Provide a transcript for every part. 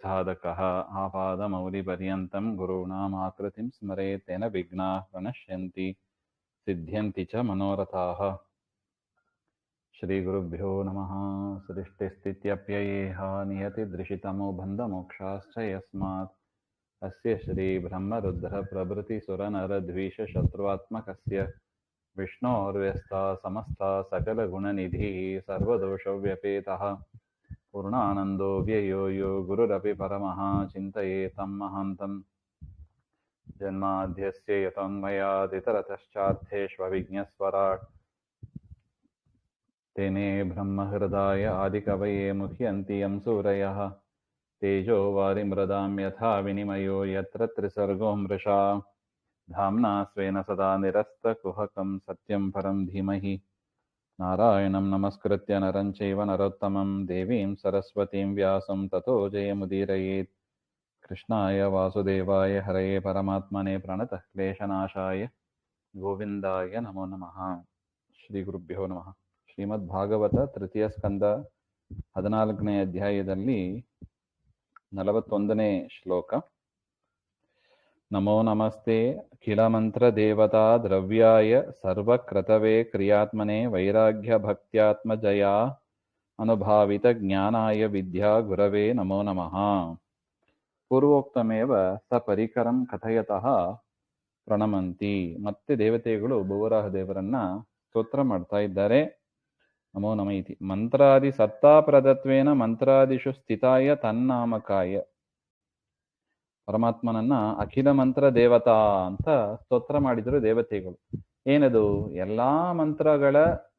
प्रसादकः आपादमौलिपर्यन्तं गुरूणामाकृतिं स्मरेत् तेन विघ्नाः प्रणश्यन्ति सिद्ध्यन्ति च मनोरथाः। श्रीगुरुभ्यो नमः। सृष्टिस्थित्यप्ययेह नियतिदृशितमो बन्धमोक्षाश्च यस्मात् अस्य श्रीब्रह्मरुद्रप्रभृतिसुरनरद्वीषशत्रुवात्मकस्य विष्णोर्व्यस्ता समस्ता सकलगुणनिधिः सर्वदोषव्यपेतः पूर्णानन्दो व्ययो यो गुरुरपि परमः चिन्तयेतं महान्तं जन्माद्यस्य यतोऽन्वयादितरतश्चार्थेष्वभिज्ञस्वराट् तेने ब्रह्महृदाय आदिकवये मुह्यन्ति यं सूरयः तेजो वारिमृदां यथा विनिमयो यत्र त्रिसर्गो मृषा धाम्ना स्वेन सदा निरस्तकुहकं सत्यं परं धीमहि नारायणं नमस्कृत्य नरं चैव नरोत्तमं देवीं सरस्वतीं व्यासं ततो जयमुदीरयेत्। कृष्णाय वासुदेवाय हरये परमात्मने प्रणतः क्लेशनाशाय गोविन्दाय नमो नमः। ಶ್ರೀಗುರುಭ್ಯೋ ನಮಃ. ಶ್ರೀಮದ್ಭಾಗವತ ತೃತೀಯ ಸ್ಕಂದ 14ನೇ ಅಧ್ಯಾಯದಲ್ಲಿ 41ನೇ ಶ್ಲೋಕ. ನಮೋ ನಮಸ್ತೆ ಅಖಿಲ ಮಂತ್ರ ದೇವತಾ ದ್ರವ್ಯಾಯ ಸರ್ವಕ್ರತವೇ ಕ್ರಿಯಾತ್ಮನೆ ವೈರಾಗ್ಯ ಭಕ್ತ್ಯಾತ್ಮಜಯ ಅನುಭಾವಿತ ಜ್ಞಾನಾಯ ವಿದ್ಯಾ ಗುರವೇ ನಮೋ ನಮಃ. ಪೂರ್ವೋಕ್ತಮೇವ ಸಪರಿಕರಂ ಕಥಯತಃ ಪ್ರಣಮಂತಿ. ಮತ್ತೆ ದೇವತೆಗಳು ಭುವರಾಹ ದೇವರನ್ನ ಸ್ತೋತ್ರ ಮಾಡ್ತಾ ಇದ್ದಾರೆ. ನಮೋ ನಮ ಇತಿ ಮಂತ್ರಾದಿ ಸತ್ತಾ ಪ್ರದತ್ವೇನ ಮಂತ್ರಾದಿಷು ಸ್ಥಿತಾಯ ತನ್ನಾಮಕಾಯ. ಪರಮಾತ್ಮನನ್ನ ಅಖಿಲ ಮಂತ್ರ ದೇವತಾ ಅಂತ ಸ್ತೋತ್ರ ಮಾಡಿದ್ರು ದೇವತೆಗಳು. ಏನದು? ಎಲ್ಲಾ ಮಂತ್ರಗಳ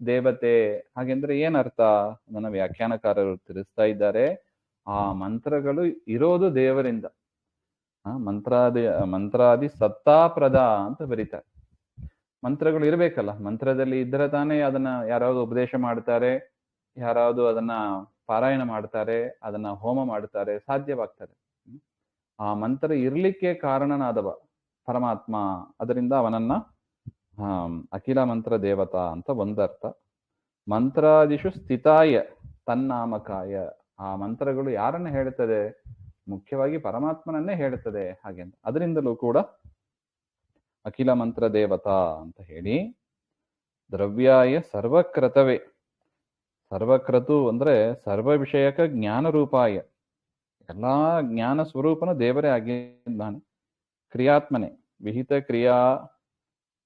ದೇವತೆ. ಹಾಗೆಂದ್ರೆ ಏನರ್ಥ? ಅದನ್ನ ವ್ಯಾಖ್ಯಾನಕಾರರು ತಿಳಿಸ್ತಾ ಇದ್ದಾರೆ. ಆ ಮಂತ್ರಗಳು ಇರೋದು ದೇವರಿಂದ. ಮಂತ್ರಾದಿ ಸತ್ತಾಪ್ರದ ಅಂತ ಬರೀತಾರೆ. ಮಂತ್ರಗಳು ಇರಬೇಕಲ್ಲ, ಮಂತ್ರದಲ್ಲಿ ಇದ್ರೆ ತಾನೇ ಅದನ್ನ ಯಾರಾவது ಉಪದೇಶ ಮಾಡ್ತಾರೆ, ಯಾರಾவது ಅದನ್ನ ಪಾರಾಯಣ ಮಾಡ್ತಾರೆ, ಅದನ್ನ ಹೋಮ ಮಾಡ್ತಾರೆ, ಸಾಧ್ಯವಾಗ್ತಾರೆ. ಆ ಮಂತ್ರ ಇರ್ಲಿಕ್ಕೆ ಕಾರಣನಾದವ ಪರಮಾತ್ಮ. ಅದರಿಂದ ಅವನನ್ನ ಅಖಿಲ ಮಂತ್ರ ದೇವತಾ ಅಂತ ಒಂದರ್ಥ. ಮಂತ್ರಾದಿಷು ಸ್ಥಿತಾಯ ತನ್ನಾಮಕಾಯ. ಆ ಮಂತ್ರಗಳು ಯಾರನ್ನ ಹೇಳ್ತದೆ? ಮುಖ್ಯವಾಗಿ ಪರಮಾತ್ಮನನ್ನೇ ಹೇಳ್ತದೆ. ಹಾಗೆ ಅದರಿಂದಲೂ ಕೂಡ ಅಖಿಲ ಮಂತ್ರ ದೇವತಾ ಅಂತ ಹೇಳಿ. ದ್ರವ್ಯಾಯ ಸರ್ವಕ್ರತವೇ. ಸರ್ವಕ್ರತು ಅಂದ್ರೆ ಸರ್ವ ವಿಷಯಕ ಜ್ಞಾನ ರೂಪಾಯ. ಎಲ್ಲಾ ಜ್ಞಾನ ಸ್ವರೂಪನ ದೇವರೇ ಆಗಿದ್ದಾನೆ. ಕ್ರಿಯಾತ್ಮನೆ ವಿಹಿತ ಕ್ರಿಯಾ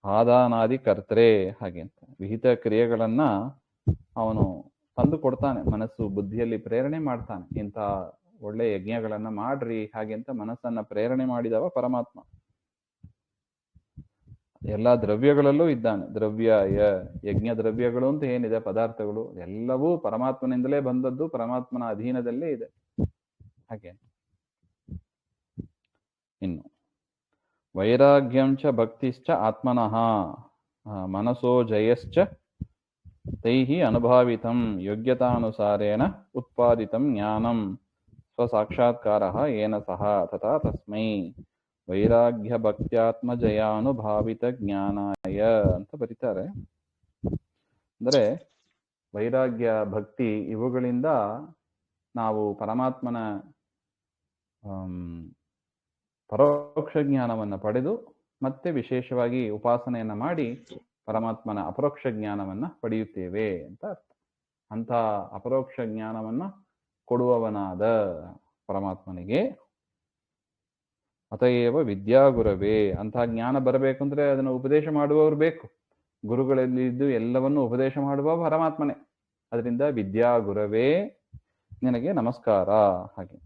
ಆದಾನಾದಿ ಕರ್ತರೆ. ಹಾಗೆ ಅಂತ ವಿಹಿತ ಕ್ರಿಯೆಗಳನ್ನ ಅವನು ತಂದು ಕೊಡ್ತಾನೆ. ಮನಸ್ಸು ಬುದ್ಧಿಯಲ್ಲಿ ಪ್ರೇರಣೆ ಮಾಡ್ತಾನೆ. ಇಂಥ ಒಳ್ಳೆ ಯಜ್ಞಗಳನ್ನ ಮಾಡ್ರಿ ಹಾಗೆ ಅಂತ ಮನಸ್ಸನ್ನ ಪ್ರೇರಣೆ ಮಾಡಿದವ ಪರಮಾತ್ಮ. ಎಲ್ಲಾ ದ್ರವ್ಯಗಳಲ್ಲೂ ಇದ್ದಾನೆ. ದ್ರವ್ಯಾಯ ಯಜ್ಞ ದ್ರವ್ಯಗಳು ಅಂತ ಏನಿದೆ ಪದಾರ್ಥಗಳು ಎಲ್ಲವೂ ಪರಮಾತ್ಮನಿಂದಲೇ ಬಂದದ್ದು, ಪರಮಾತ್ಮನ ಅಧೀನದಲ್ಲೇ ಇದೆ. ಹಾಗೆ ಇನ್ನು ವೈರಾಗ್ಯಂಚ ಭಕ್ತಿಶ್ಚ ಆತ್ಮನಃ ಮನಸೋ ಜಯಶ್ಚ ತೈಹಿ ಅನುಭಾವಿತಂ ಯೋಗ್ಯತಾನುಸಾರೇಣ ಉತ್ಪಾದಿತಂ ಜ್ಞಾನಂ ಸ್ವಸಾಕ್ಷಾತ್ಕಾರಃ ಏನ ಸಹ ತಥಾ ತಸ್ಮೈ ವೈರಾಗ್ಯ ಭಕ್ತ್ಯಾತ್ಮಜಯಾನುಭಾವಿತ ಜ್ಞಾನಾಯ ಅಂತ ಬರೀತಾರೆ. ಅಂದರೆ ವೈರಾಗ್ಯ ಭಕ್ತಿ ಇವುಗಳಿಂದ ನಾವು ಪರಮಾತ್ಮನ ಪರೋಕ್ಷ ಜ್ಞಾನವನ್ನು ಪಡೆದು ಮತ್ತೆ ವಿಶೇಷವಾಗಿ ಉಪಾಸನೆಯನ್ನ ಮಾಡಿ ಪರಮಾತ್ಮನ ಅಪರೋಕ್ಷ ಜ್ಞಾನವನ್ನ ಪಡೆಯುತ್ತೇವೆ ಅಂತ ಅರ್ಥ. ಅಂತ ಅಪರೋಕ್ಷ ಜ್ಞಾನವನ್ನ ಕೊಡುವವನಾದ ಪರಮಾತ್ಮನಿಗೆ ಅತಯೇವ ವಿದ್ಯಾಗುರವೇ. ಅಂತಹ ಜ್ಞಾನ ಬರಬೇಕಂದ್ರೆ ಅದನ್ನು ಉಪದೇಶ ಮಾಡುವವರು ಬೇಕು. ಗುರುಗಳಲ್ಲಿ ಇದ್ದು ಎಲ್ಲವನ್ನೂ ಉಪದೇಶ ಮಾಡುವ ಪರಮಾತ್ಮನೇ. ಅದರಿಂದ ವಿದ್ಯಾಗುರವೇ ನಿನಗೆ ನಮಸ್ಕಾರ. ಹಾಗೆ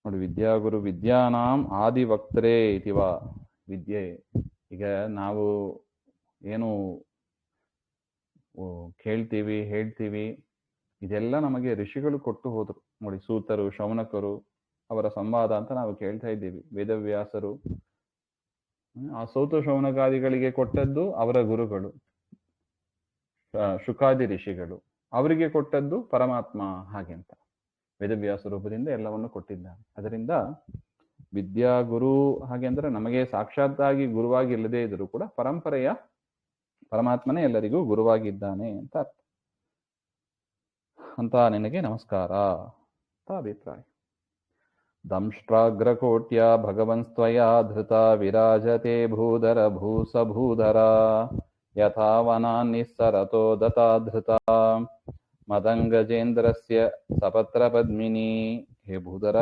ನೋಡಿ, ವಿದ್ಯಾಗುರು ವಿದ್ಯಾನಾಂ ಆದಿವಕ್ತರೇ ಇತಿವ. ವಿದ್ಯೆ ಈಗ ನಾವು ಏನು ಕೇಳ್ತೀವಿ ಹೇಳ್ತೀವಿ ಇದೆಲ್ಲ ನಮಗೆ ಋಷಿಗಳು ಕೊಟ್ಟು ಹೋದ್ರು. ನೋಡಿ, ಸೂತರು ಶೌನಕರು ಅವರ ಸಂವಾದ ಅಂತ ನಾವು ಕೇಳ್ತಾ ಇದ್ದೀವಿ. ವೇದವ್ಯಾಸರು ಆ ಸೌತ ಶೌನಕಾದಿಗಳಿಗೆ ಕೊಟ್ಟದ್ದು ಅವರ ಗುರುಗಳು. ಶುಕಾದಿ ಋಷಿಗಳು ಅವರಿಗೆ ಕೊಟ್ಟದ್ದು ಪರಮಾತ್ಮ. ಹಾಗೆ ಅಂತ ವೇದವ್ಯಾಸ ರೂಪದಿಂದ ಎಲ್ಲವನ್ನು ಕೊಟ್ಟಿದ್ದಾನೆ. ಅದರಿಂದ ವಿದ್ಯಾಗುರು ಹಾಗೆ ಅಂದ್ರೆ ನಮಗೆ ಸಾಕ್ಷಾತ್ತಾಗಿ ಗುರುವಾಗಿ ಇಲ್ಲದೇ ಇದ್ರೂ ಕೂಡ ಪರಂಪರೆಯ ಪರಮಾತ್ಮನೇ ಎಲ್ಲರಿಗೂ ಗುರುವಾಗಿದ್ದಾನೆ ಅಂತ ಅರ್ಥ. ಅಂತ ನಿನಗೆ ನಮಸ್ಕಾರ ಅಂತ ಅಭಿಪ್ರಾಯ. ದಂಷ್ಟ್ರಾಗ್ರಕೋಟ್ಯ ಭಗವನ್ಸ್ತ್ವಯ ಧೃತ ವಿರಾಜತೆ ಭೂಧರ ಭೂಸಭೂಧರ ಯಥಾ ವನಾನ್ನಿಸ್ಸರತೋ ದತಾಧೃತ ಮದಂಗಜೇಂದ್ರಸ್ಯ ಸಪತ್ರ ಪದ್ಮಿನಿ. ಹೇ ಭೂಧರ,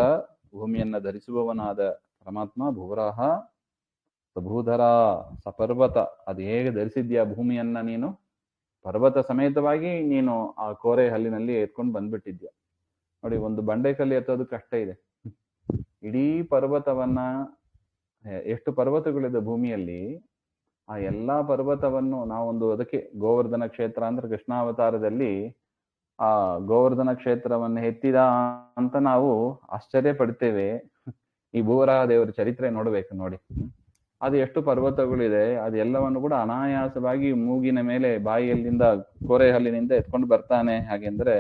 ಭೂಮಿಯನ್ನ ಧರಿಸುವವನಾದ ಪರಮಾತ್ಮ ಭೂವರಾಹ, ಸಭೂಧರ ಸಪರ್ವತ, ಅದು ಹೇಗೆ ಧರಿಸಿದ್ಯಾ ಭೂಮಿಯನ್ನ ನೀನು? ಪರ್ವತ ಸಮೇತವಾಗಿ ನೀನು ಆ ಕೋರೆ ಹಲ್ಲಿನಲ್ಲಿ ಎತ್ಕೊಂಡು ಬಂದ್ಬಿಟ್ಟಿದ್ಯಾ. ನೋಡಿ, ಒಂದು ಬಂಡೆಕಲ್ಲಿ ಎತ್ತೋದು ಕಷ್ಟ ಇದೆ. ಇಡೀ ಪರ್ವತವನ್ನ, ಎಷ್ಟು ಪರ್ವತಗಳಿದೆ ಭೂಮಿಯಲ್ಲಿ, ಆ ಎಲ್ಲಾ ಪರ್ವತವನ್ನು ನಾವೊಂದು, ಅದಕ್ಕೆ ಗೋವರ್ಧನ ಕ್ಷೇತ್ರ ಅಂದ್ರೆ ಕೃಷ್ಣಾವತಾರದಲ್ಲಿ ಆ ಗೋವರ್ಧನ ಕ್ಷೇತ್ರವನ್ನು ಎತ್ತಿದ ಅಂತ ನಾವು ಆಶ್ಚರ್ಯ ಪಡ್ತೇವೆ. ಈ ಭೂವರಾಹ ದೇವರ ಚರಿತ್ರೆ ನೋಡ್ಬೇಕು ನೋಡಿ. ಅದು ಎಷ್ಟು ಪರ್ವತಗಳಿದೆ, ಅದೆಲ್ಲವನ್ನು ಕೂಡ ಅನಾಯಾಸವಾಗಿ ಮೂಗಿನ ಮೇಲೆ ಬಾಯಿಯಲ್ಲಿಂದ ಕೋರೆ ಹಲ್ಲಿನಿಂದ ಎತ್ಕೊಂಡು ಬರ್ತಾನೆ. ಹಾಗೆಂದ್ರೆ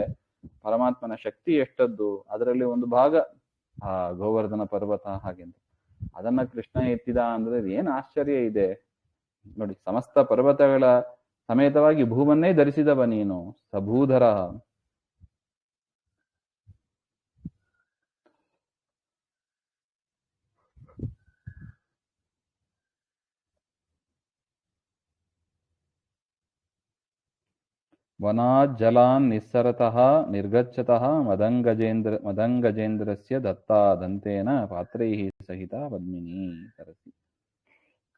ಪರಮಾತ್ಮನ ಶಕ್ತಿ ಎಷ್ಟದ್ದು, ಅದರಲ್ಲಿ ಒಂದು ಭಾಗ ಆ ಗೋವರ್ಧನ ಪರ್ವತ. ಹಾಗೆಂದ್ರೆ ಅದನ್ನ ಕೃಷ್ಣ ಎತ್ತಿದ ಅಂದ್ರೆ ಏನ್ ಆಶ್ಚರ್ಯ ಇದೆ ನೋಡಿ. ಸಮಸ್ತ ಪರ್ವತಗಳ ಸಮೇತವಾಗಿ ಭೂಮನ್ನೇ ಧರಿಸಿದವ ನೀನು, ಸಭೂಧರ. ವನಾಜ್ಜಲಾನ್ ನಿಸ್ಸರತಃ ನಿರ್ಗಚ್ಚತಃ ಮದಂಗಜೇಂದ್ರಸ್ಯ ದತ್ತಾ ದಂತೇನ ಪಾತ್ರೈಃ ಸಹಿತ ಪದ್ಮಿನಿ ಸರಸಿ.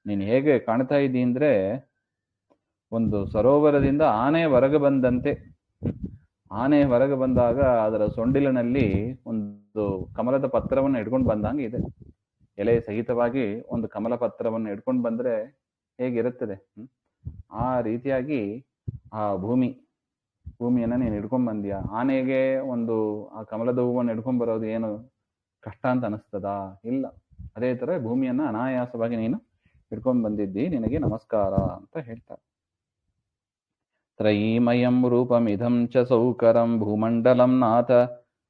ನೀನು ಹೇಗೆ ಕಾಣ್ತಾ ಇದ್ದಿ ಅಂದ್ರೆ ಒಂದು ಸರೋವರದಿಂದ ಆನೆ ಹೊರಗೆ ಬಂದಂತೆ. ಆನೆ ಹೊರಗೆ ಬಂದಾಗ ಅದರ ಸೊಂಡಿಲಿನಲ್ಲಿ ಒಂದು ಕಮಲದ ಪತ್ರವನ್ನು ಹಿಡ್ಕೊಂಡು ಬಂದಂಗೆ ಇದೆ. ಎಲೆ ಸಹಿತವಾಗಿ ಒಂದು ಕಮಲ ಪತ್ರವನ್ನು ಹಿಡ್ಕೊಂಡು ಬಂದ್ರೆ ಹೇಗಿರುತ್ತದೆ, ಆ ರೀತಿಯಾಗಿ ಆ ಭೂಮಿಯನ್ನ ನೀನು ಹಿಡ್ಕೊಂಡ್ ಬಂದ್ಯಾ. ಆನೆಗೆ ಒಂದು ಆ ಕಮಲದ ಹೂವನ್ನು ಹಿಡ್ಕೊಂಡ್ ಬರೋದು ಏನು ಕಷ್ಟ ಅಂತ ಅನಿಸ್ತದ? ಇಲ್ಲ. ಅದೇ ತರ ಭೂಮಿಯನ್ನ ಅನಾಯಾಸವಾಗಿ ನೀನು ಹಿಡ್ಕೊಂಡ್ ಬಂದಿದ್ದಿ, ನಿನಗೆ ನಮಸ್ಕಾರ ಅಂತ ಹೇಳ್ತಾರೆ. ತ್ರಯೀಮಯಂ ರೂಪಮಿದಂ ಚ ಸೌಕರಂ ಭೂಮಂಡಲಂ ನಾಥ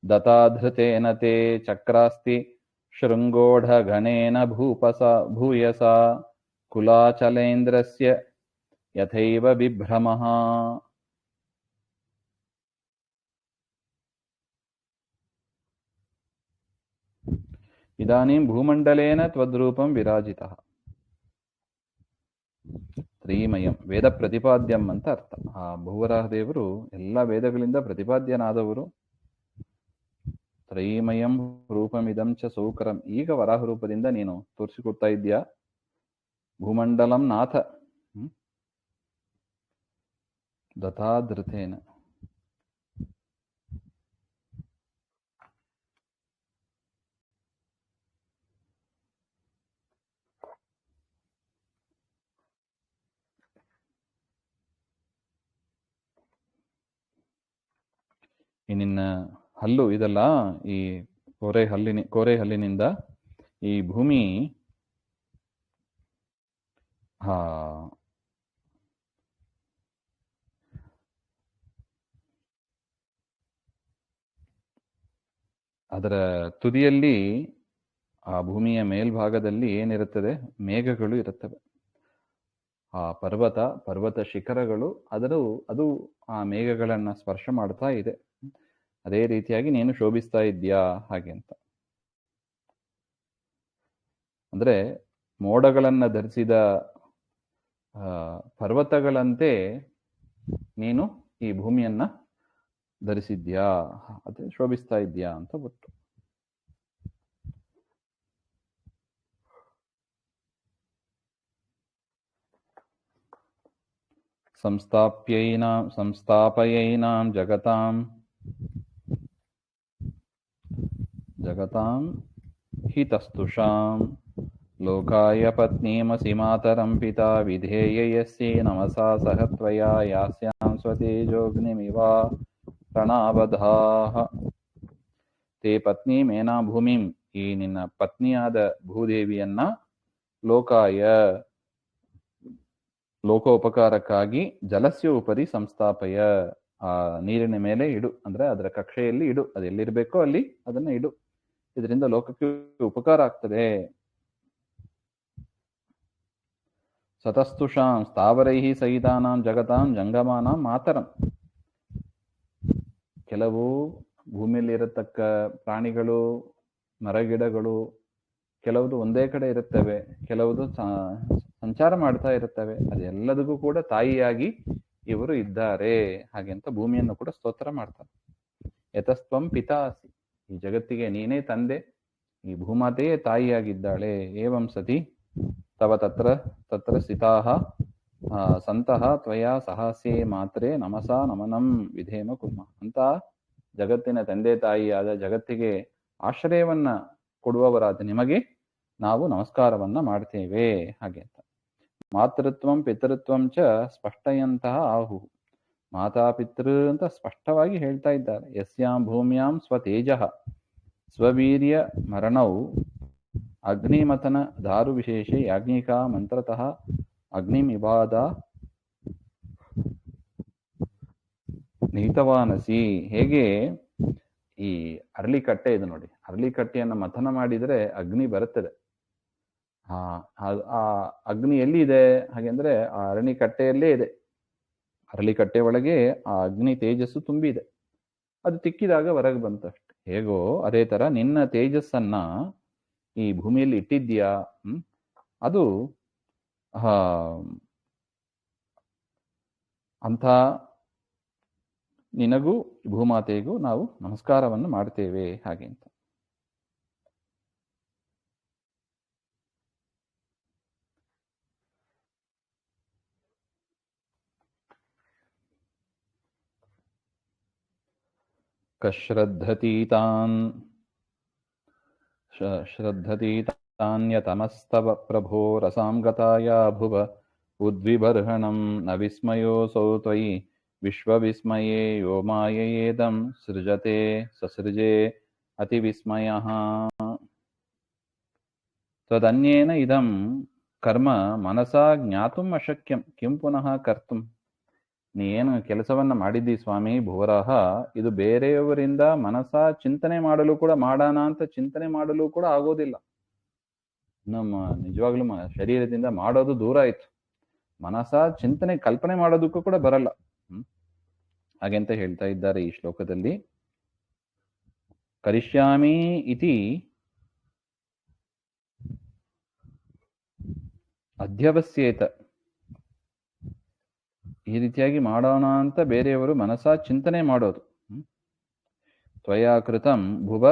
ದತಾಧೃತೇನ ತೇ ಚಕ್ರಾಸ್ತಿ ಶೃಂಗೋಢ ಗಣೇನ ಭೂಯಸ ಕುಲಾಚಲೇಂದ್ರಸ್ಯ ಯಥೈವ ಬಿಭ್ರಮಃ. ಇದಾನೀಂ ಭೂಮಂಡಲೇನ ತ್ವದ್ರೂಪಂ ವಿರಾಜಿತಃ. ತ್ರೀಮಯಂ ವೇದ ಪ್ರತಿಪಾದ್ಯಂ ಅಂತ ಅರ್ಥ. ಆ ಭೂವರಾಹ ದೇವರು ಎಲ್ಲ ವೇದಗಳಿಂದ ಪ್ರತಿಪಾದ್ಯನಾದವರು. ತ್ರೈಮಯಂ ರೂಪಮಿದಂ ಚ ಸೌಕರಂ, ಈಗ ವರಾಹ ರೂಪದಿಂದ ನೀನು ತೋರಿಸಿಕೊಡ್ತಾ ಇದ್ಯಾ. ಭೂಮಂಡಲಂ ನಾಥ ದತಾಧೃತೇನ. ಈ ನಿನ್ನ ಹಲ್ಲು ಇದಲ್ಲ, ಈ ಕೋರೆ ಹಲ್ಲಿನಿಂದ ಈ ಭೂಮಿ ಅದರ ತುದಿಯಲ್ಲಿ, ಆ ಭೂಮಿಯ ಮೇಲ್ಭಾಗದಲ್ಲಿ ಏನಿರುತ್ತದೆ, ಮೇಘಗಳು ಇರುತ್ತವೆ. ಆ ಪರ್ವತ ಶಿಖರಗಳು ಅದು ಆ ಮೇಘಗಳನ್ನ ಸ್ಪರ್ಶ ಮಾಡ್ತಾ ಇದೆ. ಅದೇ ರೀತಿಯಾಗಿ ನೀನು ಶೋಭಿಸ್ತಾ ಇದ್ಯಾ ಹಾಗೆ ಅಂತ. ಅಂದ್ರೆ ಮೋಡಗಳನ್ನ ಧರಿಸಿದ ಪರ್ವತಗಳಂತೆ ನೀನು ಈ ಭೂಮಿಯನ್ನ ಧರಿಸಿದ್ಯಾ, ಅದೇ ಶೋಭಿಸ್ತಾ ಇದ್ಯಾ ಅಂತ ಗೊತ್ತು. ಸಂಸ್ಥಾಪಯೈನಾಂ ಜಗತಾಂ ಹಿತಸ್ತುಷಾಂ ಲೋಕಾಯ ಪತ್ನೀಮಸಿ ಮಾತರಂ ಪಿತಾ ವಿಧೇಯಯಸ್ಯೈ ನಮಸಾ ಸಹ ತ್ವಯಾ ಯಾಸ್ಯಾಂ ಸ್ವತೇಜೋಗ್ನಿಮಿವ ಪ್ರಣಾಬಧಾಃ. ತೇ ಪತ್ನಿ ಮೇನಾ ಭೂಮಿಂ, ಈ ನಿನ್ನ ಪತ್ನಿಯಾದ ಭೂದೇವಿಯನ್ನ ಲೋಕೋಪಕಾರಕ್ಕಾಗಿ ಜಲಸ್ಯ ಉಪರಿ ಸಂಸ್ಥಾಪಯ, ಆ ನೀರಿನ ಮೇಲೆ ಇಡು, ಅಂದ್ರೆ ಅದರ ಕಕ್ಷೆಯಲ್ಲಿ ಇಡು, ಅದು ಎಲ್ಲಿರ್ಬೇಕೋ ಅಲ್ಲಿ ಅದನ್ನ ಇಡು. ಇದರಿಂದ ಲೋಕಕ್ಕೆ ಉಪಕಾರ ಆಗ್ತದೆ. ಸತಸ್ತುಷಾಂ ಸ್ಥಾವರೈಹಿ ಸಹಿತಾನಾಂ ಜಗತಾಂ ಜಂಗಮಾನಾಂ ಮಾತರಂ. ಕೆಲವು ಭೂಮಿಯಲ್ಲಿ ಇರತಕ್ಕ ಪ್ರಾಣಿಗಳು, ಮರಗಿಡಗಳು, ಕೆಲವುದು ಒಂದೇ ಕಡೆ ಇರುತ್ತವೆ, ಕೆಲವುದು ಸಂಚಾರ ಮಾಡ್ತಾ ಇರುತ್ತವೆ. ಅದೆಲ್ಲದಕ್ಕೂ ಕೂಡ ತಾಯಿಯಾಗಿ ಇವರು ಇದ್ದಾರೆ ಹಾಗೆ ಅಂತ ಭೂಮಿಯನ್ನು ಕೂಡ ಸ್ತೋತ್ರ ಮಾಡ್ತಾರೆ. ಯತಸ್ತ್ವಂ ಪಿತಾಸಿ, ಈ ಜಗತ್ತಿಗೆ ನೀನೇ ತಂದೆ, ಈ ಭೂಮಾತೆಯೇ ತಾಯಿಯಾಗಿದ್ದಾಳೆ. ಏವಂ ಸತಿ ತವ ತತ್ರ ತತ್ರ ಸ್ಥಿತಾಃ ಸಂತಃ ತ್ವಯಾ ಸಹಾಸ್ಯೇ ಮಾತ್ರೇ ನಮಸಾ ನಮನಂ ವಿಧೇಮ ಕುರ್ಮ ಅಂತ ಜಗತ್ತಿನ ತಂದೆ ತಾಯಿಯಾದ ಜಗತ್ತಿಗೆ ಆಶ್ರಯವನ್ನ ಕೊಡುವವರಾದ ನಿಮಗೆ ನಾವು ನಮಸ್ಕಾರವನ್ನ ಮಾಡ್ತೇವೆ ಹಾಗೆ ಅಂತ. ಮಾತೃತ್ವಂ ಪಿತೃತ್ವಂ ಚ ಸ್ಪಷ್ಟಯಂತಹ ಆಹು, ಮಾತಾಪಿತೃ ಅಂತ ಸ್ಪಷ್ಟವಾಗಿ ಹೇಳ್ತಾ ಇದ್ದಾರೆ. ಯಸ್ಯಾಂ ಭೂಮ್ಯಾಂ ಸ್ವತೇಜಃ ಸ್ವವೀರ್ಯ ಮರಣೌ ಅಗ್ನಿಮತನ ದಾರು ವಿಶೇಷೆ ಯಾಜ್ಞಿಕಾ ಮಂತ್ರತಃ ಅಗ್ನಿಮಿವಾದ ನಿಹಿತವಾನಸಿ. ಹೇಗೆ ಈ ಅರಳಿಕಟ್ಟೆ ಇದೆ ನೋಡಿ, ಅರಳಿಕಟ್ಟೆಯನ್ನು ಮಥನ ಮಾಡಿದರೆ ಅಗ್ನಿ ಬರುತ್ತದೆ. ಆ ಅಗ್ನಿ ಎಲ್ಲಿ ಇದೆ ಹಾಗೆಂದ್ರೆ ಆ ಅರಳಿಕಟ್ಟೆಯಲ್ಲೇ ಇದೆ. ಅರಳಿಕಟ್ಟೆ ಒಳಗೆ ಆ ಅಗ್ನಿ ತೇಜಸ್ಸು ತುಂಬಿದೆ, ಅದು ತಿಕ್ಕಿದಾಗ ಹೊರಗೆ ಬಂತಷ್ಟೆ. ಹೇಗೋ ಅದೇ ತರ ನಿನ್ನ ತೇಜಸ್ಸನ್ನ ಈ ಭೂಮಿಯಲ್ಲಿ ಇಟ್ಟಿದ್ಯಾ, ಅದು ಅಂಥ ನಿನಗೂ ಭೂಮಾತೆಗೂ ನಾವು ನಮಸ್ಕಾರವನ್ನು ಮಾಡ್ತೇವೆ ಹಾಗೆ ಅಂತ. ಶ್ರದ್ಧತೀತಾನ್ಯತಮಸ್ತವ ಪ್ರಭೋ ರಸಾಂ ಗತಾಯ ಭುವ ಉದ್ವಿಬರ್ಹಣಂ ನ ವಿಸ್ಮಯೋಸೌ ತ್ವಯಿ ವಿಶ್ವವಿಸ್ಮಯೇ ಯೋ ಮಾಯಯೇದಂ ಸೃಜತೆ ಸಸೃಜೆ ಅತಿವಿಸ್ಮಯಃ. ತದನ್ಯೇನ ಇದಂ ಕರ್ಮ ಮನಸಾ ಜ್ಞಾತುಂ ಅಶಕ್ಯಂ ಕಿಂ ಪುನಃ ಕರ್ತುಂ. ನೀನು ಕೆಲಸವನ್ನ ಮಾಡಿದ್ದಿ ಸ್ವಾಮಿ ಭುವರಾಹ, ಇದು ಬೇರೆಯವರಿಂದ ಮನಸ ಚಿಂತನೆ ಮಾಡಲು ಕೂಡ ಮಾಡೋಣ ಅಂತ ಚಿಂತನೆ ಮಾಡಲು ಕೂಡ ಆಗೋದಿಲ್ಲ. ನಮ್ಮ ನಿಜವಾಗ್ಲೂ ಶರೀರದಿಂದ ಮಾಡೋದು ದೂರ ಆಯ್ತು, ಮನಸ ಚಿಂತನೆ ಕಲ್ಪನೆ ಮಾಡೋದಕ್ಕೂ ಕೂಡ ಬರಲ್ಲ. ಹಾಗೆಂತ ಹೇಳ್ತಾ ಇದ್ದಾರೆ ಈ ಶ್ಲೋಕದಲ್ಲಿ. ಕರಿಷ್ಯಾಮಿ ಇತಿ ಅಧ್ಯವಸ್ಯೇತ, ಈ ರೀತಿಯಾಗಿ ಮಾಡೋಣ ಅಂತ ಬೇರೆಯವರು ಮನಸ ಚಿಂತನೆ ಮಾಡೋದು. ತ್ವಯಾ ಕೃತಂ ಭುವ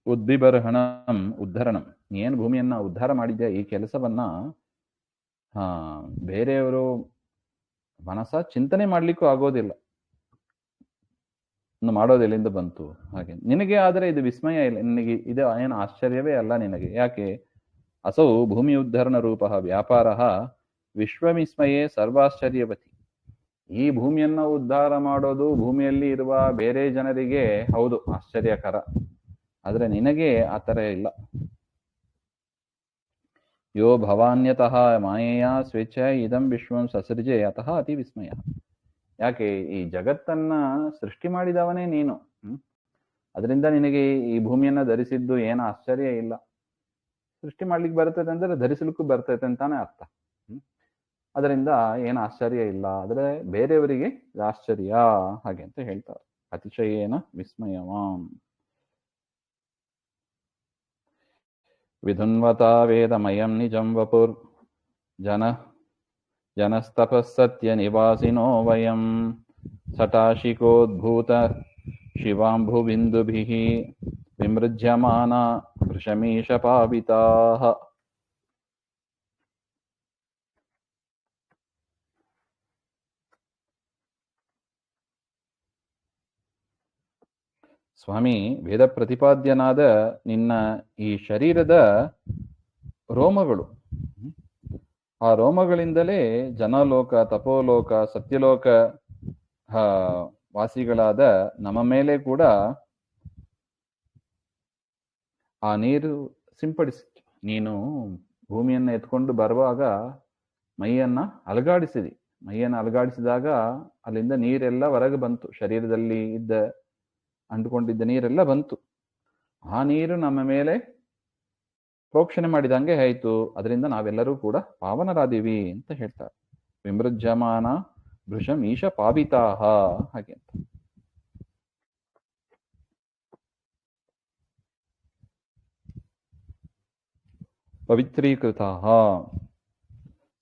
ಉದ್ಬಿಬರ್ಹಣಂ ಉದ್ಧರಣಂ, ಏನು ಭೂಮಿಯನ್ನ ಉದ್ಧಾರ ಮಾಡಿದ್ಯಾ, ಈ ಕೆಲಸವನ್ನ ಬೇರೆಯವರು ಮನಸ ಚಿಂತನೆ ಮಾಡ್ಲಿಕ್ಕೂ ಆಗೋದಿಲ್ಲ, ಇನ್ನು ಮಾಡೋದು ಎಲ್ಲಿಂದ ಬಂತು ಹಾಗೆ. ನಿನಗೆ ಆದರೆ ಇದು ವಿಸ್ಮಯ ಇಲ್ಲ, ನಿನಗೆ ಇದು ಏನು ಆಶ್ಚರ್ಯವೇ ಅಲ್ಲ ನಿನಗೆ. ಯಾಕೆ? ಅಸೌ ಭೂಮಿ ಉದ್ಧರಣ ರೂಪ ವ್ಯಾಪಾರ ವಿಶ್ವವಿಸ್ಮಯೇ ಸರ್ವಾಶ್ಚರ್ಯವತಿ. ಈ ಭೂಮಿಯನ್ನ ಉದ್ಧಾರ ಮಾಡೋದು ಭೂಮಿಯಲ್ಲಿ ಇರುವ ಬೇರೆ ಜನರಿಗೆ ಹೌದು ಆಶ್ಚರ್ಯಕರ, ಆದ್ರೆ ನಿನಗೆ ಆ ಥರ ಇಲ್ಲ. ಯೋ ಭವಾನ್ಯತಃ ಮಾಯೆಯ ಸ್ವೇಚ್ಛ ಇದಂ ವಿಶ್ವಂ ಸಸೃಜೆ ಅತಃ ಅತಿ ವಿಸ್ಮಯ. ಯಾಕೆ? ಈ ಜಗತ್ತನ್ನ ಸೃಷ್ಟಿ ಮಾಡಿದವನೇ ನೀನು, ಅದರಿಂದ ನಿನಗೆ ಈ ಭೂಮಿಯನ್ನ ಧರಿಸಿದ್ದು ಏನು ಆಶ್ಚರ್ಯ ಇಲ್ಲ. ಸೃಷ್ಟಿ ಮಾಡ್ಲಿಕ್ಕೆ ಬರ್ತೈತೆ ಅಂದ್ರೆ ಧರಿಸಲಿಕ್ಕೂ ಬರ್ತೈತೆ ಅಂತಾನೆ ಅರ್ಥ. ಅದರಿಂದ ಏನು ಆಶ್ಚರ್ಯ ಇಲ್ಲ, ಆದ್ರೆ ಬೇರೆಯವರಿಗೆ ಆಶ್ಚರ್ಯ ಹಾಗೆ ಅಂತ ಹೇಳ್ತಾರೆ. ಅತಿಶಯೇನ ವಿಸ್ಮಯವಾಂ ವಿಧುನ್ವತಾ ವೇದಮಯಂ ನಿಜಂ ವಪುರ್ ಜನಸ್ತಪಸ್ಸತ್ಯ ನಿವಾಸಿನೋ ವಯಂ ಸಟಾಶಿಕೋದ್ಭೂತ ಶಿವಾಂಭುಬಿಂದುಭಿಃ ವಿಮೃಜ್ಯಮಾನ ವೃಷಮೀಶ ಪಾವಿತಾಃ. ಸ್ವಾಮಿ, ವೇದ ಪ್ರತಿಪಾದ್ಯನಾದ ನಿನ್ನ ಈ ಶರೀರದ ರೋಮಗಳು, ಆ ರೋಮಗಳಿಂದಲೇ ಜನಲೋಕ, ತಪೋಲೋಕ, ಸತ್ಯಲೋಕ ವಾಸಿಗಳಾದ ನಮ್ಮ ಮೇಲೆ ಕೂಡ ಆ ನೀರು ಸಿಂಪಡಿಸಿತ್ತು. ನೀನು ಭೂಮಿಯನ್ನು ಎತ್ಕೊಂಡು ಬರುವಾಗ ಮೈಯನ್ನ ಅಲುಗಾಡಿಸಿದಿ. ಮೈಯನ್ನು ಅಲುಗಾಡಿಸಿದಾಗ ಅಲ್ಲಿಂದ ನೀರೆಲ್ಲ ಹೊರಗೆ ಬಂತು, ಶರೀರದಲ್ಲಿ ಇದ್ದ ಅಂದುಕೊಂಡಿದ್ದ ನೀರೆಲ್ಲ ಬಂತು. ಆ ನೀರು ನಮ್ಮ ಮೇಲೆ ಪ್ರೋಕ್ಷಣೆ ಮಾಡಿದಂಗೆ ಆಯ್ತು, ಅದರಿಂದ ನಾವೆಲ್ಲರೂ ಕೂಡ ಪಾವನರಾದೀವಿ ಅಂತ ಹೇಳ್ತಾರೆ. ವಿಮೃಜ್ಯಮಾನ ಭೃಶಂ ಈಶ ಪಾವಿತಾಹ ಹಾಗೆ ಅಂತ. ಪವಿತ್ರೀಕೃತಾಹ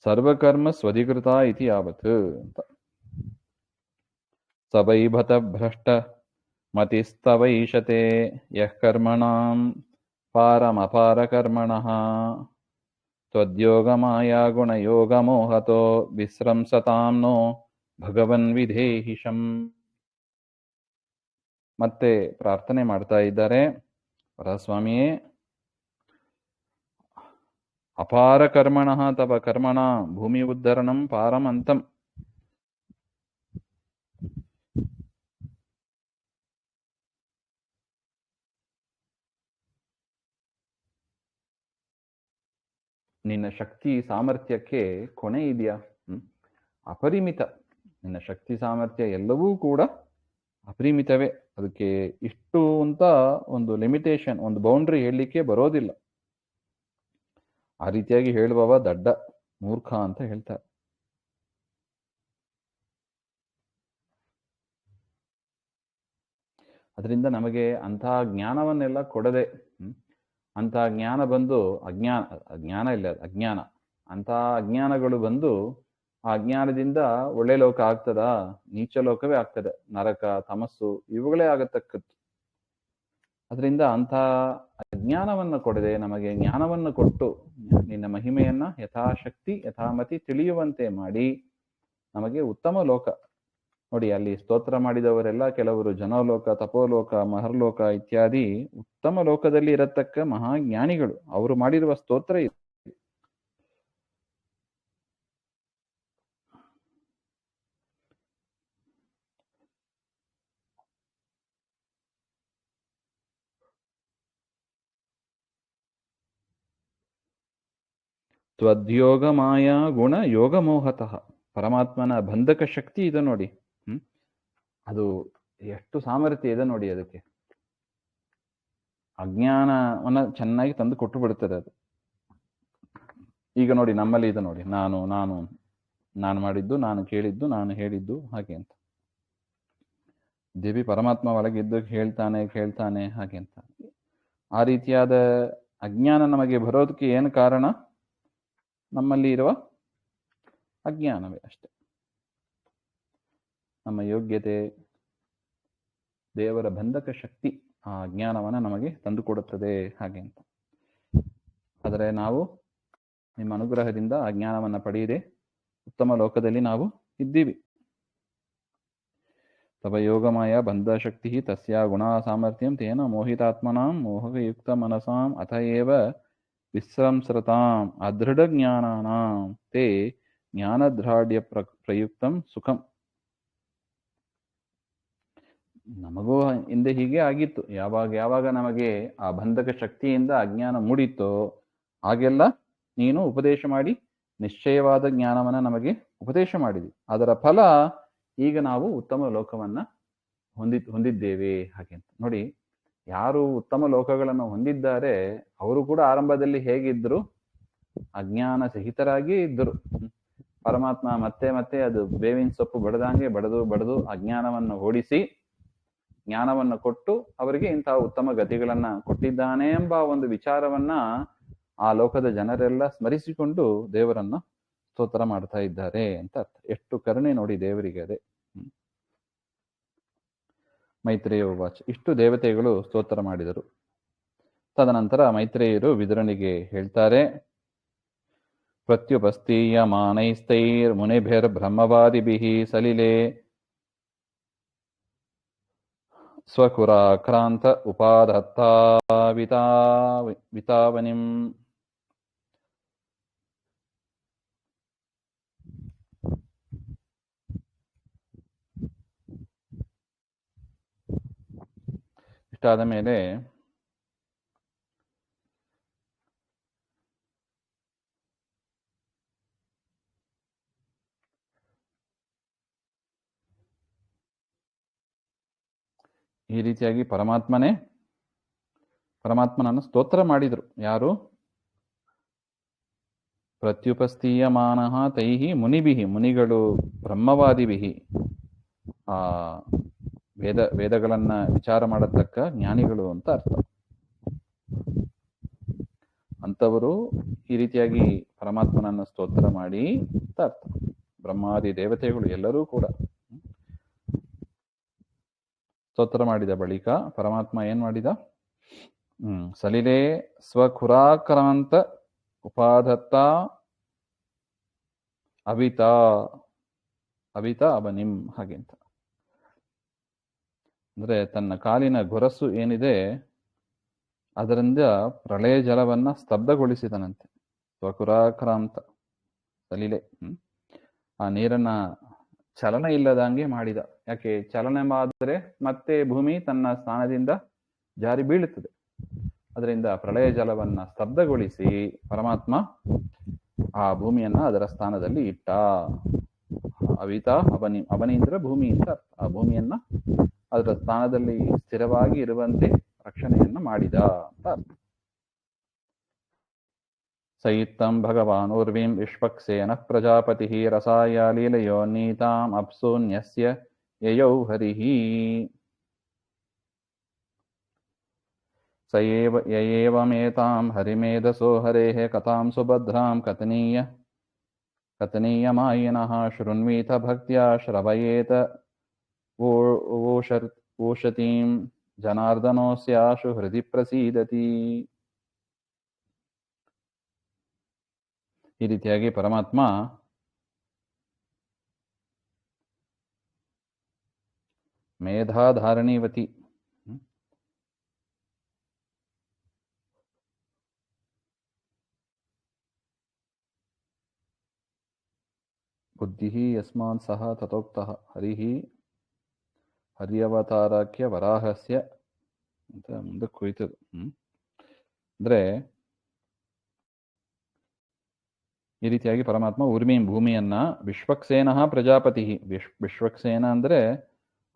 ಸರ್ವಕರ್ಮ ಸ್ವಧಿಕೃತ ಇತಿ ಯಾವತ್ ಅಂತ. ಸವೈಭತ ಭ್ರಷ್ಟ ಮತಿಸ್ತವೈಷತೆ ಯಃ ಕರ್ಮಣಾಂ ಪಾರಮಪಾರ ಕರ್ಮಣಃ ತ್ವದ್ಯೋಗಮಾಯಾ ಗುಣಯೋಗಮೋಹತೋ ವಿಸ್ರಂಸತಾಂ ನೋ ಭಗವನ್ ವಿಧೇಹಿಷಂ. ಮತ್ತೆ ಪ್ರಾರ್ಥನೆ ಮಾಡ್ತಾ ಇದ್ದಾರೆ, ವರಸ್ವಾಮಿಯೇ, ಅಪಾರ ಕರ್ಮಣಃ ತವ ಕರ್ಮಣ ಭೂಮಿ ಉದ್ಧರಣಂ ಪಾರಂ ಅಂತಂ. ನಿನ್ನ ಶಕ್ತಿ ಸಾಮರ್ಥ್ಯಕ್ಕೆ ಕೊನೆ ಇದೆಯಾ? ಅಪರಿಮಿತ. ನಿನ್ನ ಶಕ್ತಿ ಸಾಮರ್ಥ್ಯ ಎಲ್ಲವೂ ಕೂಡ ಅಪರಿಮಿತವೇ. ಅದಕ್ಕೆ ಇಷ್ಟು ಅಂತ ಒಂದು ಲಿಮಿಟೇಷನ್, ಒಂದು ಬೌಂಡ್ರಿ ಹೇಳಲಿಕ್ಕೆ ಬರೋದಿಲ್ಲ. ಆ ರೀತಿಯಾಗಿ ಹೇಳುವವ ದಡ್ಡ, ಮೂರ್ಖ ಅಂತ ಹೇಳ್ತಾರೆ. ಅದರಿಂದ ನಮಗೆ ಅಂತಹ ಜ್ಞಾನವನ್ನೆಲ್ಲ ಕೊಡದೆ, ಅಂತಹ ಜ್ಞಾನ ಬಂದು ಜ್ಞಾನ ಇಲ್ಲ, ಅಜ್ಞಾನ, ಅಂತಹ ಅಜ್ಞಾನಗಳು ಬಂದು ಆ ಅಜ್ಞಾನದಿಂದ ಒಳ್ಳೆ ಲೋಕ ಆಗ್ತದಾ? ನೀಚ ಲೋಕವೇ ಆಗ್ತದೆ. ನರಕ, ತಮಸ್ಸು ಇವುಗಳೇ ಆಗತಕ್ಕದ್ದು. ಅದರಿಂದ ಅಂಥ ಅಜ್ಞಾನವನ್ನು ಕೊಡದೆ ನಮಗೆ ಜ್ಞಾನವನ್ನು ಕೊಟ್ಟು ನಿನ್ನ ಮಹಿಮೆಯನ್ನ ಯಥಾಶಕ್ತಿ ಯಥಾಮತಿ ತಿಳಿಯುವಂತೆ ಮಾಡಿ ನಮಗೆ ಉತ್ತಮ ಲೋಕ. ನೋಡಿ, ಅಲ್ಲಿ ಸ್ತೋತ್ರ ಮಾಡಿದವರೆಲ್ಲ ಕೆಲವರು ಜನೋಲೋಕ, ತಪೋಲೋಕ, ಮಹರ್ಲೋಕ ಇತ್ಯಾದಿ ಉತ್ತಮ ಲೋಕದಲ್ಲಿ ಇರತಕ್ಕ ಮಹಾಜ್ಞಾನಿಗಳು. ಅವರು ಮಾಡಿರುವ ಸ್ತೋತ್ರ ಇದು. ತ್ವದ್ಯೋಗ ಮಾಯಾ ಗುಣ ಯೋಗ ಮೋಹತಃ. ಪರಮಾತ್ಮನ ಬಂಧಕ ಶಕ್ತಿ ಇದೆ ನೋಡಿ. ಅದು ಎಷ್ಟು ಸಾಮರ್ಥ್ಯ ಇದೆ ನೋಡಿ. ಅದಕ್ಕೆ ಅಜ್ಞಾನವನ್ನ ಚೆನ್ನಾಗಿ ತಂದು ಕೊಟ್ಟು ಬಿಡುತ್ತದೆ ಅದು. ಈಗ ನೋಡಿ, ನಮ್ಮಲ್ಲಿ ಇದೆ ನೋಡಿ, ನಾನು ಮಾಡಿದ್ದು, ನಾನು ಕೇಳಿದ್ದು, ನಾನು ಹೇಳಿದ್ದು ಹಾಗೆ ಅಂತ. ದೇವಿ ಪರಮಾತ್ಮ ಒಳಗಿದ್ದು ಕೇಳ್ತಾನೆ ಹಾಗೆ ಅಂತ. ಆ ರೀತಿಯಾದ ಅಜ್ಞಾನ ನಮಗೆ ಬರೋದಕ್ಕೆ ಏನು ಕಾರಣ? ನಮ್ಮಲ್ಲಿ ಇರುವ ಅಜ್ಞಾನವೇ ಅಷ್ಟೆ. ನಮ್ಮ ಯೋಗ್ಯತೆ, ದೇವರ ಬಂಧಕ ಶಕ್ತಿ ಆ ಅಜ್ಞಾನವನ್ನು ನಮಗೆ ತಂದುಕೊಡುತ್ತದೆ ಹಾಗೆ ಅಂತ. ಆದರೆ ನಾವು ನಿಮ್ಮ ಅನುಗ್ರಹದಿಂದ ಆ ಜ್ಞಾನವನ್ನು ಪಡೆಯದೆ ಉತ್ತಮ ಲೋಕದಲ್ಲಿ ನಾವು ಇದ್ದೀವಿ. ತವ ಯೋಗಮಾಯ ಬಂಧ ಶಕ್ತಿ ತಸ್ಯಾ ಗುಣ ಸಾಮರ್ಥ್ಯಂ ತೇನ ಮೋಹಿತಾತ್ಮನಾಂ ಮೋಹಯುಕ್ತ ಮನಸಾಂ ಅತಏವ ವಿಸ್ರಂಸೃತಾಂ ಅದೃಢ ಜ್ಞಾನಾನಾಂ ತೇ ಜ್ಞಾನದ್ರಾಢ್ಯ ಪ್ರಯುಕ್ತಂ ಸುಖಂ. ನಮಗೂ ಹಿಂದೆ ಹೀಗೆ ಆಗಿತ್ತು. ಯಾವಾಗ ನಮಗೆ ಆ ಬಂಧಕ ಶಕ್ತಿಯಿಂದ ಅಜ್ಞಾನ ಮೂಡಿತ್ತೋ ಆಗೆಲ್ಲ ನೀನು ಉಪದೇಶ ಮಾಡಿ ನಿಶ್ಚಯವಾದ ಜ್ಞಾನವನ್ನ ನಮಗೆ ಉಪದೇಶ ಮಾಡಿದಿ. ಅದರ ಫಲ ಈಗ ನಾವು ಉತ್ತಮ ಲೋಕವನ್ನ ಹೊಂದಿದ್ದೇವೆ ಹಾಗೆ ಅಂತ. ನೋಡಿ, ಯಾರು ಉತ್ತಮ ಲೋಕಗಳನ್ನು ಹೊಂದಿದ್ದಾರೆ ಅವರು ಕೂಡ ಆರಂಭದಲ್ಲಿ ಹೇಗಿದ್ರು? ಅಜ್ಞಾನ ಸಹಿತರಾಗಿ ಇದ್ದರು. ಪರಮಾತ್ಮ ಮತ್ತೆ ಅದು ಬೇವಿನ ಸೊಪ್ಪು ಬಡದಂಗೆ ಬಡದು ಅಜ್ಞಾನವನ್ನು ಓಡಿಸಿ ಜ್ಞಾನವನ್ನು ಕೊಟ್ಟು ಅವರಿಗೆ ಇಂತಹ ಉತ್ತಮ ಗತಿಗಳನ್ನ ಕೊಟ್ಟಿದ್ದಾನೆ ಎಂಬ ಒಂದು ವಿಚಾರವನ್ನ ಆ ಲೋಕದ ಜನರೆಲ್ಲ ಸ್ಮರಿಸಿಕೊಂಡು ದೇವರನ್ನ ಸ್ತೋತ್ರ ಮಾಡ್ತಾ ಇದ್ದಾರೆ ಅಂತ ಅರ್ಥ. ಎಷ್ಟು ಕರುಣೆ ನೋಡಿ ದೇವರಿಗೆ ಅದೇ. ಮೈತ್ರೇಯ ಉವಾಚ. ಇಷ್ಟು ದೇವತೆಗಳು ಸ್ತೋತ್ರ ಮಾಡಿದರು. ತದನಂತರ ಮೈತ್ರೇಯರು ವಿದುರನಿಗೆ ಹೇಳ್ತಾರೆ, ಪ್ರತ್ಯುಪಸ್ಥೀಯ ಮಾನೈಸ್ತೈರ್ ಮುನಿಭಿರ್ ಬ್ರಹ್ಮವಾದಿಭಿಃ ಸಲಿಲೆ ಸ್ವಕುರಾಕ್ರಾಂತ ಉಪಾದತ್ತಾ ವಿತಾವನಿಂ. ಇಷ್ಟಾದ ಮೇಲೆ ಈ ರೀತಿಯಾಗಿ ಪರಮಾತ್ಮನನ್ನು ಸ್ತೋತ್ರ ಮಾಡಿದರು. ಯಾರು? ಪ್ರತ್ಯುಪಸ್ಥೀಯಮಾನಃ ತೈಃ ಮುನಿಭಿಃ, ಮುನಿಗಳು ಬ್ರಹ್ಮವಾದಿಭಿಃ, ಆ ವೇದಗಳನ್ನ ವಿಚಾರ ಮಾಡತಕ್ಕ ಜ್ಞಾನಿಗಳು ಅಂತ ಅರ್ಥ. ಅಂಥವರು ಈ ರೀತಿಯಾಗಿ ಪರಮಾತ್ಮನನ್ನ ಸ್ತೋತ್ರ ಮಾಡಿ ಅಂತ ಅರ್ಥ. ಬ್ರಹ್ಮಾದಿ ದೇವತೆಗಳು ಎಲ್ಲರೂ ಕೂಡ ಸ್ತೋತ್ರ ಮಾಡಿದ ಬಳಿಕ ಪರಮಾತ್ಮ ಏನ್ ಮಾಡಿದ? ಸಲಿಲೇ ಸ್ವಖುರಾಕ್ರಾಂತ ಉಪಾಧತ್ತ ಅವಿತ ಅವನಿಂ, ಹಾಗೆಂತ. ಅಂದ್ರೆ ತನ್ನ ಕಾಲಿನ ಗೊರಸು ಏನಿದೆ ಅದರಿಂದ ಪ್ರಳಯ ಜಲವನ್ನ ಸ್ತಬ್ಧಗೊಳಿಸಿದನಂತೆ. ಸ್ವಕುರಾಕ್ರಾಂತ ಸಲಿಲೆ, ಆ ನೀರನ್ನ ಚಲನ ಇಲ್ಲದಂಗೆ ಮಾಡಿದ. ಯಾಕೆ? ಚಲನೆ ಮಾಡಿದ್ರೆ ಮತ್ತೆ ಭೂಮಿ ತನ್ನ ಸ್ಥಾನದಿಂದ ಜಾರಿ ಬೀಳುತ್ತದೆ. ಅದರಿಂದ ಪ್ರಳಯ ಜಲವನ್ನ ಸ್ತಬ್ಧಗೊಳಿಸಿ ಪರಮಾತ್ಮ ಆ ಭೂಮಿಯನ್ನ ಅದರ ಸ್ಥಾನದಲ್ಲಿ ಇಟ್ಟ. ಅವಿತ ಅವನಿ ಅಂದ್ರೆ ಭೂಮಿ ಅಂತ ಅರ್ಥ. ಆ ಭೂಮಿಯನ್ನ ಅದರ ಸ್ಥಾನದಲ್ಲಿ ಸ್ಥಿರವಾಗಿ ಇರುವಂತೆ ರಕ್ಷಣೆಯನ್ನ ಮಾಡಿದ ಅಂತ ಅರ್ಥ. ಸಯಿತ್ತಂ ಭಗವಾನ್ ಊರ್ವೀಂ ವಿಶ್ವಕ್ಸೇನ ಪ್ರಜಾಪತಿ ರಸಾಯ ಲೀಲಯೋ ನೀತಾಂ ಅಪ್ಸೂನ್ಯಸ್ಯ ಯಯೌ ಹರಿಃ. ಸ ಯಯೇವಮೇತಾಂ ಹರಿಮೇಧಸೋ ಹರೇಃ ಕಥಾಂ ಸುಭದ್ರಾಂ ಕಥನೀಯಮಾಯಿನಃ ಶೃಣ್ವೀತ ಭಕ್ತ್ಯಾ ಶ್ರವಯೇತ ಓಷತೀಂ ಜನಾರ್ದನೋಸ್ಯಾಶು ಹೃದಯ ಪ್ರಸೀದತಿ. ಈ ರೀತಿಯಾಗಿ ಪರಮಾತ್ಮ ಮೇಧಾಧಾರಣೀವತಿ, ಬುದ್ಧಿ ಯಸ್ಮಾನ್ ಸಹ ತಥೋಕ್ತಃ ಹರಿಃ ಹರ್ಯವತಾರಕ್ಯ ವರಾಹಸ್ಯ ಅಂತ ಮುಂದಕ್ಕೆ ಹೋಯ್ತದು. ಅಂದ್ರೆ ಈ ರೀತಿಯಾಗಿ ಪರಮಾತ್ಮ ಊರ್ಮೀಂ ಭೂಮಿಯನ್ನ ವಿಶ್ವಕ್ಸೇನ ಪ್ರಜಾಪತಿ, ವಿಶ್ವಕ್ಸೇನ ಅಂದ್ರೆ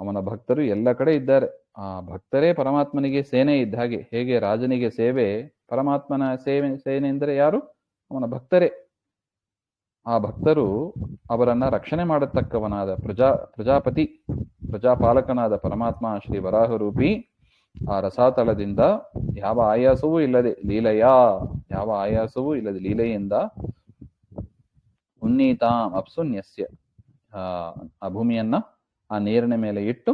ಅವನ ಭಕ್ತರು ಎಲ್ಲ ಕಡೆ ಇದ್ದಾರೆ. ಆ ಭಕ್ತರೇ ಪರಮಾತ್ಮನಿಗೆ ಸೇನೆ ಇದ್ದ ಹಾಗೆ. ಹೇಗೆ ರಾಜನಿಗೆ ಸೇವೆ, ಪರಮಾತ್ಮನ ಸೇನೆ ಅಂದರೆ ಯಾರು? ಅವನ ಭಕ್ತರೇ. ಆ ಭಕ್ತರು ಅವರನ್ನ ರಕ್ಷಣೆ ಮಾಡತಕ್ಕವನಾದ ಪ್ರಜಾಪತಿ, ಪ್ರಜಾಪಾಲಕನಾದ ಪರಮಾತ್ಮ ಶ್ರೀ ವರಾಹರೂಪಿ ಆ ರಸಾತಳದಿಂದ ಯಾವ ಆಯಾಸವೂ ಇಲ್ಲದೆ ಯಾವ ಆಯಾಸವೂ ಇಲ್ಲದೆ ಲೀಲೆಯಿಂದ ಉನ್ನೀತಾಂ ಅಪ್ಸುನ್ಯಸ್ಯ, ಆ ಭೂಮಿಯನ್ನ ಆ ನೀರಿನ ಮೇಲೆ ಇಟ್ಟು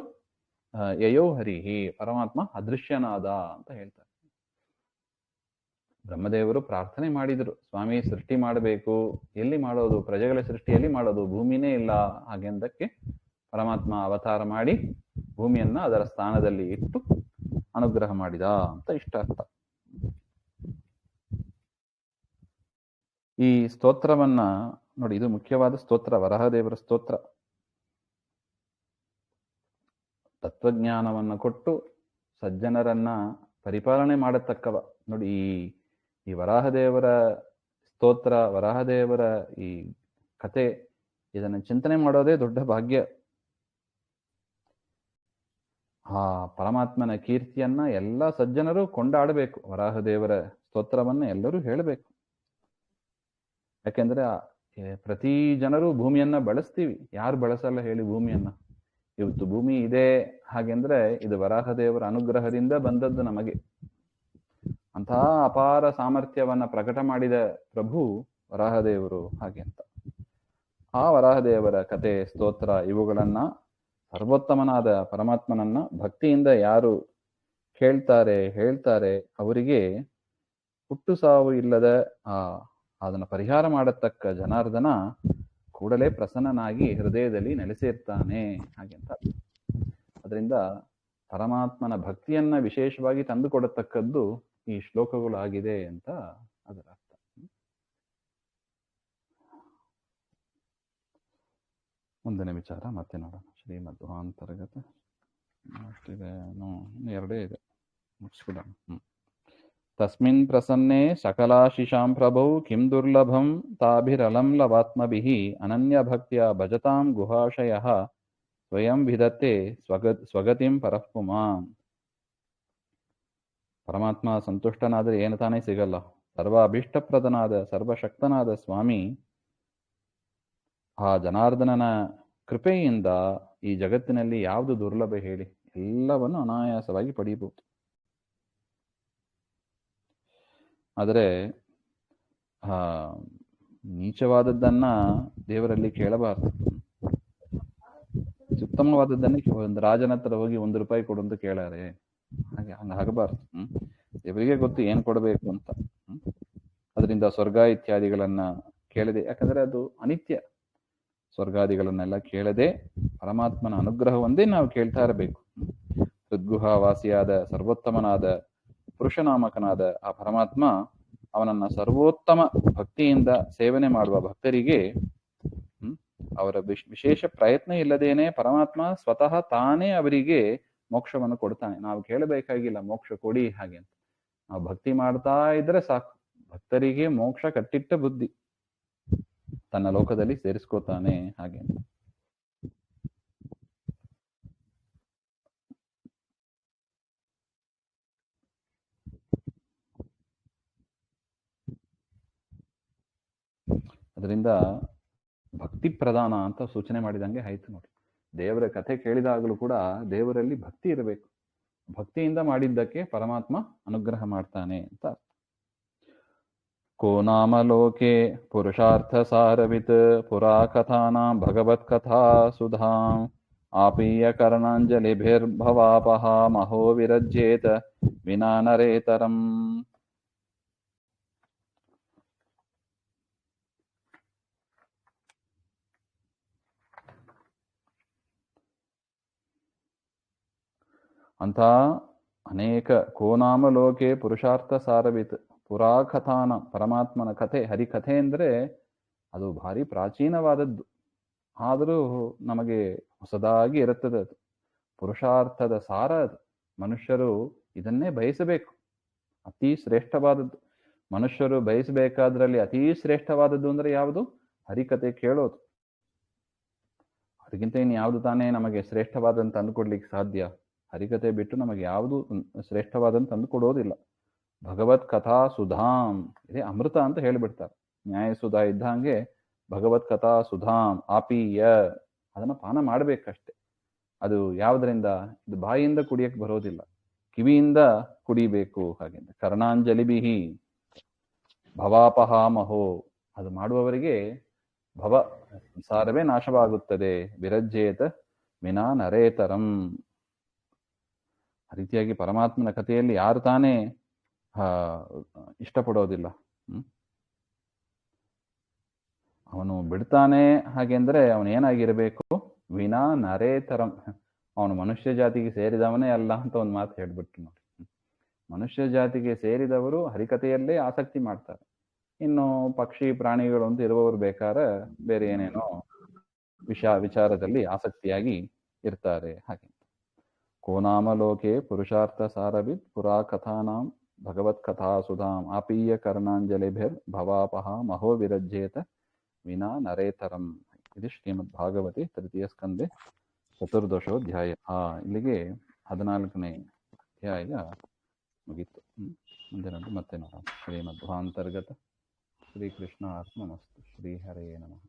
ಯಯೋ ಹರಿಹಿ, ಪರಮಾತ್ಮ ಅದೃಶ್ಯನಾದ ಅಂತ ಹೇಳ್ತಾರೆ. ಬ್ರಹ್ಮದೇವರು ಪ್ರಾರ್ಥನೆ ಮಾಡಿದರು, ಸ್ವಾಮಿ ಸೃಷ್ಟಿ ಮಾಡಬೇಕು, ಎಲ್ಲಿ ಮಾಡೋದು? ಪ್ರಜೆಗಳ ಸೃಷ್ಟಿಯಲ್ಲಿ ಮಾಡೋದು, ಭೂಮಿನೇ ಇಲ್ಲ. ಹಾಗೆಂದಕ್ಕೆ ಪರಮಾತ್ಮ ಅವತಾರ ಮಾಡಿ ಭೂಮಿಯನ್ನ ಅದರ ಸ್ಥಾನದಲ್ಲಿ ಇಟ್ಟು ಅನುಗ್ರಹ ಮಾಡಿದ ಅಂತ ಇಷ್ಟ ಅರ್ಥ. ಈ ಸ್ತೋತ್ರವನ್ನ ನೋಡಿ, ಇದು ಮುಖ್ಯವಾದ ಸ್ತೋತ್ರ, ವರಾಹದೇವರ ಸ್ತೋತ್ರ. ತತ್ವಜ್ಞಾನವನ್ನ ಕೊಟ್ಟು ಸಜ್ಜನರನ್ನ ಪರಿಪಾಲನೆ ಮಾಡತಕ್ಕವ. ನೋಡಿ, ಈ ವರಾಹದೇವರ ಸ್ತೋತ್ರ, ವರಾಹದೇವರ ಈ ಕತೆ, ಇದನ್ನು ಚಿಂತನೆ ಮಾಡೋದೇ ದೊಡ್ಡ ಭಾಗ್ಯ. ಆ ಪರಮಾತ್ಮನ ಕೀರ್ತಿಯನ್ನ ಎಲ್ಲ ಸಜ್ಜನರು ಕೊಂಡಾಡಬೇಕು. ವರಾಹದೇವರ ಸ್ತೋತ್ರವನ್ನ ಎಲ್ಲರೂ ಹೇಳಬೇಕು. ಯಾಕೆಂದ್ರೆ ಪ್ರತಿ ಜನರು ಭೂಮಿಯನ್ನ ಬಳಸ್ತೀವಿ. ಯಾರು ಬಳಸಲ್ಲ ಹೇಳಿ ಭೂಮಿಯನ್ನ? ಇವತ್ತು ಭೂಮಿ ಇದೆ ಹಾಗೆಂದ್ರೆ ಇದು ವರಾಹದೇವರ ಅನುಗ್ರಹದಿಂದ ಬಂದದ್ದು ನಮಗೆ. ಅಂತಹ ಅಪಾರ ಸಾಮರ್ಥ್ಯವನ್ನ ಪ್ರಕಟ ಮಾಡಿದ ಪ್ರಭು ವರಾಹದೇವರು. ಹಾಗೆ ಅಂತ ಆ ವರಾಹದೇವರ ಕತೆ, ಸ್ತೋತ್ರ ಇವುಗಳನ್ನ ಸರ್ವೋತ್ತಮನಾದ ಪರಮಾತ್ಮನನ್ನ ಭಕ್ತಿಯಿಂದ ಯಾರು ಕೇಳ್ತಾರೆ, ಹೇಳ್ತಾರೆ, ಅವರಿಗೆ ಹುಟ್ಟು ಸಾವು ಇಲ್ಲದ ಅದನ್ನು ಪರಿಹಾರ ಮಾಡತಕ್ಕ ಜನಾರ್ದನ ಕೂಡಲೇ ಪ್ರಸನ್ನನಾಗಿ ಹೃದಯದಲ್ಲಿ ನೆಲೆಸಿರ್ತಾನೆ ಹಾಗೆಂತ. ಅದರಿಂದ ಪರಮಾತ್ಮನ ಭಕ್ತಿಯನ್ನ ವಿಶೇಷವಾಗಿ ತಂದುಕೊಡತಕ್ಕದ್ದು ಈ ಶ್ಲೋಕಗಳು ಆಗಿದೆ ಅಂತ ಅದರ ಅರ್ಥ. ಮುಂದಿನ ವಿಚಾರ ಮತ್ತೆ ನೋಡೋಣ. ಶ್ರೀಮಧ್ವಾಂತರ್ಗತ ಅಷ್ಟಿದೆ, ಎರಡೇ ಇದೆ, ಮುಗಿಸ್ಬಿಡೋಣ. ತಸ್ಮಿನ್ ಪ್ರಸನ್ನೆ ಸಕಲಾಶಿಷಾಂ ಪ್ರಭೌ ಕಿಂ ದುರ್ಲಭಂ ತಾಭಿರಲಂ ಲವಾತ್ಮಭಿಃ ಅನನ್ಯ ಭಕ್ತ್ಯ ಭಜತಾಂ ಗುಹಾಶಯಃ ಸ್ವಯಂ ವಿಧತ್ತೆ ಸ್ವಗತಿಂ ಪರಃಪುಮಾನ್. ಪರಮಾತ್ಮ ಸಂತುಷ್ಟನಾದರೆ ಏನು ತಾನೇ ಸಿಗಲ್ಲ. ಸರ್ವ ಅಭೀಷ್ಟಪ್ರದನಾದ ಸರ್ವಶಕ್ತನಾದ ಸ್ವಾಮಿ ಆ ಜನಾರ್ದನನ ಕೃಪೆಯಿಂದ ಈ ಜಗತ್ತಿನಲ್ಲಿ ಯಾವುದು ದುರ್ಲಭ ಹೇಳಿ? ಎಲ್ಲವನ್ನು ಅನಾಯಾಸವಾಗಿ ಪಡೆಯಬಹುದು. ಆದರೆ ನೀಚವಾದದ್ದನ್ನ ದೇವರಲ್ಲಿ ಕೇಳಬಾರದು. ಉತ್ತಮವಾದದ್ದನ್ನೇ ಒಂದು ರಾಜನ ಹತ್ರ ಹೋಗಿ 1 ರೂಪಾಯಿ ಕೊಡು ಅಂತ ಕೇಳಾರೆ, ಹಂಗಾಗಬಾರ್ದು. ದೇವರಿಗೆ ಗೊತ್ತು ಏನ್ ಕೊಡಬೇಕು ಅಂತ. ಅದರಿಂದ ಸ್ವರ್ಗ ಇತ್ಯಾದಿಗಳನ್ನ ಕೇಳದೆ, ಯಾಕಂದ್ರೆ ಅದು ಅನಿತ್ಯ. ಸ್ವರ್ಗಾದಿಗಳನ್ನೆಲ್ಲ ಕೇಳದೆ ಪರಮಾತ್ಮನ ಅನುಗ್ರಹ ಒಂದೇ ನಾವು ಕೇಳ್ತಾ ಇರಬೇಕು. ಹೃದ್ಗುಹಾವಾಸಿಯಾದ ಸರ್ವೋತ್ತಮನಾದ ಪುರುಷನಾಮಕನಾದ ಆ ಪರಮಾತ್ಮ ಅವನನ್ನ ಸರ್ವೋತ್ತಮ ಭಕ್ತಿಯಿಂದ ಸೇವನೆ ಮಾಡುವ ಭಕ್ತರಿಗೆ ಅವರ ವಿಶೇಷ ಪ್ರಯತ್ನ ಇಲ್ಲದೇನೆ ಪರಮಾತ್ಮ ಸ್ವತಃ ತಾನೇ ಅವರಿಗೆ ಮೋಕ್ಷವನ್ನು ಕೊಡ್ತಾನೆ. ನಾವು ಕೇಳಬೇಕಾಗಿಲ್ಲ ಮೋಕ್ಷ ಕೊಡಿ ಹಾಗೆ ಅಂತ. ನಾವು ಭಕ್ತಿ ಮಾಡ್ತಾ ಇದ್ರೆ ಸಾಕು, ಭಕ್ತರಿಗೆ ಮೋಕ್ಷ ಕಟ್ಟಿಟ್ಟ ಬುದ್ಧಿ ತನ್ನ ಲೋಕದಲ್ಲಿ ಸೇರಿಸ್ಕೋತಾನೆ ಹಾಗೆ. ಅದರಿಂದ ಭಕ್ತಿ ಪ್ರಧಾನ ಅಂತ ಸೂಚನೆ ಮಾಡಿದಂಗೆ ಆಯ್ತು ನೋಡಿ. ದೇವರ ಕಥೆ ಕೇಳಿದಾಗಲೂ ಕೂಡ ದೇವರಲ್ಲಿ ಭಕ್ತಿ ಇರಬೇಕು. ಭಕ್ತಿಯಿಂದ ಮಾಡಿದ್ದಕ್ಕೆ ಪರಮಾತ್ಮ ಅನುಗ್ರಹ ಮಾಡ್ತಾನೆ ಅಂತ. ಕೋ ನಾಮ ಲೋಕೆ ಪುರುಷಾರ್ಥ ಸಾರವಿತ್ ಪುರಾ ಕಥಾನಾಂ ಭಗವತ್ ಕಥಾ ಸುಧಾಂ ಆಪೀಯ ಕರ್ಣಾಂಜಲಿಭಿರ್ಭವಾಪಹ ಮಹೋ ವಿರಜ್ಯೇತ ವಿನಾ ನರೇತರಂ. ಅಂತ ಅನೇಕ ಕೋನಾಮ ಲೋಕೆ ಪುರುಷಾರ್ಥ ಸಾರವಿತ್ ಪುರಾ ಕಥಾನ, ಪರಮಾತ್ಮನ ಕಥೆ, ಹರಿಕಥೆ ಅಂದರೆ ಅದು ಭಾರಿ ಪ್ರಾಚೀನವಾದದ್ದು, ಆದರೂ ನಮಗೆ ಹೊಸದಾಗಿ ಇರುತ್ತದೆ. ಅದು ಪುರುಷಾರ್ಥದ ಸಾರ. ಅದು ಮನುಷ್ಯರು ಇದನ್ನೇ ಬಯಸಬೇಕು. ಅತಿ ಶ್ರೇಷ್ಠವಾದದ್ದು ಮನುಷ್ಯರು ಬಯಸಬೇಕಾದ್ರಲ್ಲಿ ಅತೀ ಶ್ರೇಷ್ಠವಾದದ್ದು ಅಂದ್ರೆ ಯಾವುದು? ಹರಿಕಥೆ ಕೇಳೋದು. ಅದಕ್ಕಿಂತ ಇನ್ನು ಯಾವುದು ತಾನೇ ನಮಗೆ ಶ್ರೇಷ್ಠವಾದಂತ ಅಂದುಕೊಡ್ಲಿಕ್ಕೆ ಸಾಧ್ಯ? ಹರಿಕಥೆ ಬಿಟ್ಟು ನಮಗೆ ಯಾವುದು ಶ್ರೇಷ್ಠವಾದಂತ ಅಂದುಕೊಡೋದಿಲ್ಲ. ಭಗವತ್ ಕಥಾ ಸುಧಾಂ, ಇದೇ ಅಮೃತ ಅಂತ ಹೇಳಿಬಿಡ್ತಾರೆ. ನ್ಯಾಯಸುಧಾ ಇದ್ದಂಗೆ ಭಗವತ್ ಕಥಾ ಸುಧಾಂ ಆಪೀಯ, ಅದನ್ನ ಪಾನ ಮಾಡ್ಬೇಕಷ್ಟೆ. ಅದು ಯಾವುದರಿಂದ? ಇದು ಬಾಯಿಯಿಂದ ಕುಡಿಯಕ್ಕೆ ಬರೋದಿಲ್ಲ, ಕಿವಿಯಿಂದ ಕುಡಿಬೇಕು. ಹಾಗೆಂದ ಕರ್ಣಾಂಜಲಿಭಿಹಿ ಭವಾಪಹ ಮಹೋ, ಅದು ಮಾಡುವವರಿಗೆ ಭವ ಸಂಸಾರವೇ ನಾಶವಾಗುತ್ತದೆ. ವಿರಜ್ಯೇತ ವಿನಾ ನರೇತರಂ. ಆ ರೀತಿಯಾಗಿ ಪರಮಾತ್ಮನ ಕಥೆಯಲ್ಲಿ ಯಾರು ತಾನೇ ಇಷ್ಟಪಡೋದಿಲ್ಲ? ಅವನು ಬಿಡ್ತಾನೆ ಹಾಗೆಂದ್ರೆ ಅವನೇನಾಗಿರ್ಬೇಕು? ವಿನಾ ನರೇತರಂ, ಅವನು ಮನುಷ್ಯ ಜಾತಿಗೆ ಸೇರಿದವನೇ ಅಲ್ಲ ಅಂತ ಒಂದು ಮಾತು ಹೇಳ್ಬಿಟ್ಟು ನೋಡಿ. ಮನುಷ್ಯ ಜಾತಿಗೆ ಸೇರಿದವರು ಹರಿಕಥೆಯಲ್ಲೇ ಆಸಕ್ತಿ ಮಾಡ್ತಾರೆ. ಇನ್ನು ಪಕ್ಷಿ ಪ್ರಾಣಿಗಳು ಅಂತ ಇರುವವರು ಬೇಕಾದ್ರೆ ಬೇರೆ ಏನೇನೋ ವಿಚಾರದಲ್ಲಿ ಆಸಕ್ತಿಯಾಗಿ ಇರ್ತಾರೆ. ಹಾಗೆ ಕೋನಾಮ ಲೋಕೆ ಪುರುಷಾರ್ಥ ಸಾರವಿತ್ ಪುರಾ ಕಥಾನಾಂ ಭಗವತ್ ಕಥಾ ಸುಧಾಂ ಆಪೀಯ ಕರ್ಣಾಂಜಲಿಭಿರ್ ಭವಾಪಹ ಮಹೋ ವಿರಜ್ಯೇತ ವಿನಾ ನರೇತರಂ. ಇದು ಶ್ರೀಮದ್ ಭಾಗವತೆ ತೃತೀಯ ಸ್ಕಂದೆ ಚತುರ್ದಶೋಧ್ಯಾಯ. ಇಲ್ಲಿಗೆ 14ನೇ ಅಧ್ಯಾಯ ಮುಗೀತು. ಮುಂದಿನದು ಮತ್ತೆ ನೋಡೋಣ. ಶ್ರೀಮಧ್ವಾಂತರ್ಗತ ಶ್ರೀಕೃಷ್ಣ ಅರ್ಪಣಮಸ್ತು. ಶ್ರೀಹರೇ ನಮಃ.